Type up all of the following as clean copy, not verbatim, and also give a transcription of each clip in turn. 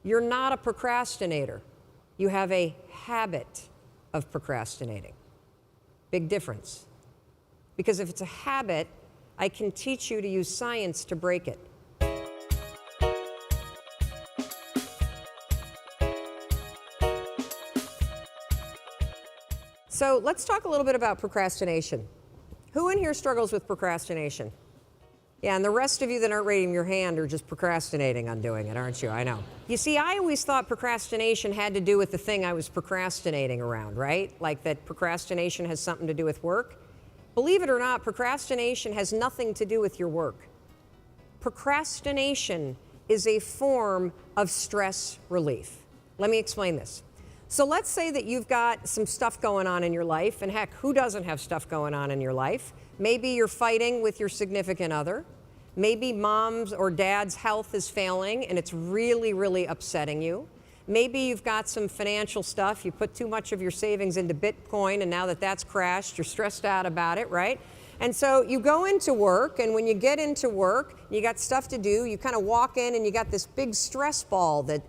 You're not a procrastinator. You have a habit of procrastinating. Big difference. Because if it's a habit, I can teach you to use science to break it. So let's talk a little bit about procrastination. Who in here struggles with procrastination? Yeah, and the rest of you that aren't raising your hand are just procrastinating on doing it, aren't you? I know. You see, I always thought procrastination had to do with the thing I was procrastinating around, right? Like that procrastination has something to do with work. Believe it or not, procrastination has nothing to do with your work. Procrastination is a form of stress relief. Let me explain this. So let's say that you've got some stuff going on in your life, and heck, who doesn't have stuff going on in your life? Maybe you're fighting with your significant other. Maybe mom's or dad's health is failing and it's really, really upsetting you. Maybe you've got some financial stuff. You put too much of your savings into Bitcoin, and now that that's crashed, you're stressed out about it, right? And so you go into work, and when you get into work, you got stuff to do, you kind of walk in and you got this big stress ball that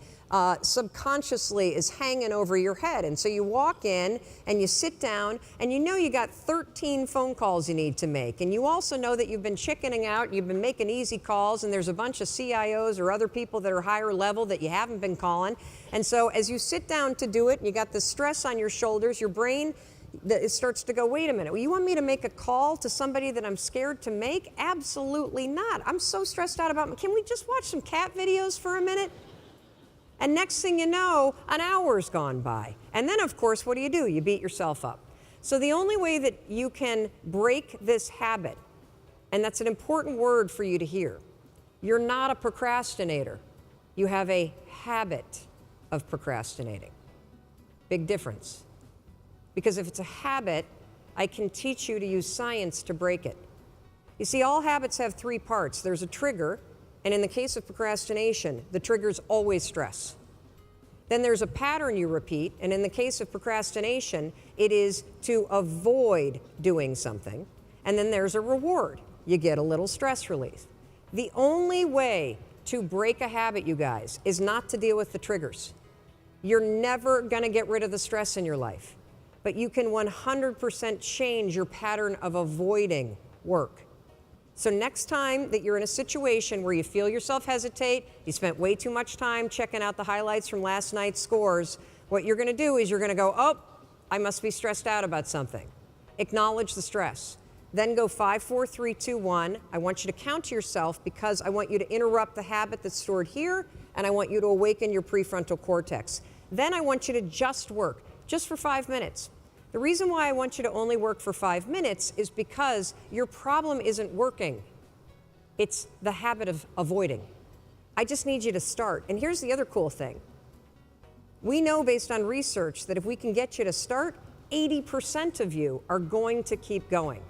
subconsciously is hanging over your head. And so you walk in and you sit down and you know you got 13 phone calls you need to make. And you also know that you've been chickening out, you've been making easy calls, and there's a bunch of CIOs or other people that are higher level that you haven't been calling. And so as you sit down to do it and you got the stress on your shoulders, your brain it starts to go, wait a minute, well, you want me to make a call to somebody that I'm scared to make? Absolutely not. I'm so stressed out about, can we just watch some cat videos for a minute? And next thing you know, an hour's gone by. And then, of course, what do? You beat yourself up. So the only way that you can break this habit, and that's an important word for you to hear, you're not a procrastinator. You have a habit of procrastinating. Big difference. Because if it's a habit, I can teach you to use science to break it. You see, all habits have three parts. There's a trigger. And in the case of procrastination, the trigger's always stress. Then there's a pattern you repeat, and in the case of procrastination, it is to avoid doing something. And then there's a reward. You get a little stress relief. The only way to break a habit, you guys, is not to deal with the triggers. You're never gonna get rid of the stress in your life, but you can 100% change your pattern of avoiding work. So next time that you're in a situation where you feel yourself hesitate, you spent way too much time checking out the highlights from last night's scores, what you're gonna do is you're gonna go, oh, I must be stressed out about something. Acknowledge the stress. Then go 5, 4, 3, 2, 1. I want you to count to yourself because I want you to interrupt the habit that's stored here, and I want you to awaken your prefrontal cortex. Then I want you to just work, just for 5 minutes. The reason why I want you to only work for 5 minutes is because your problem isn't working. It's the habit of avoiding. I just need you to start. And here's the other cool thing. We know based on research that if we can get you to start, 80% of you are going to keep going.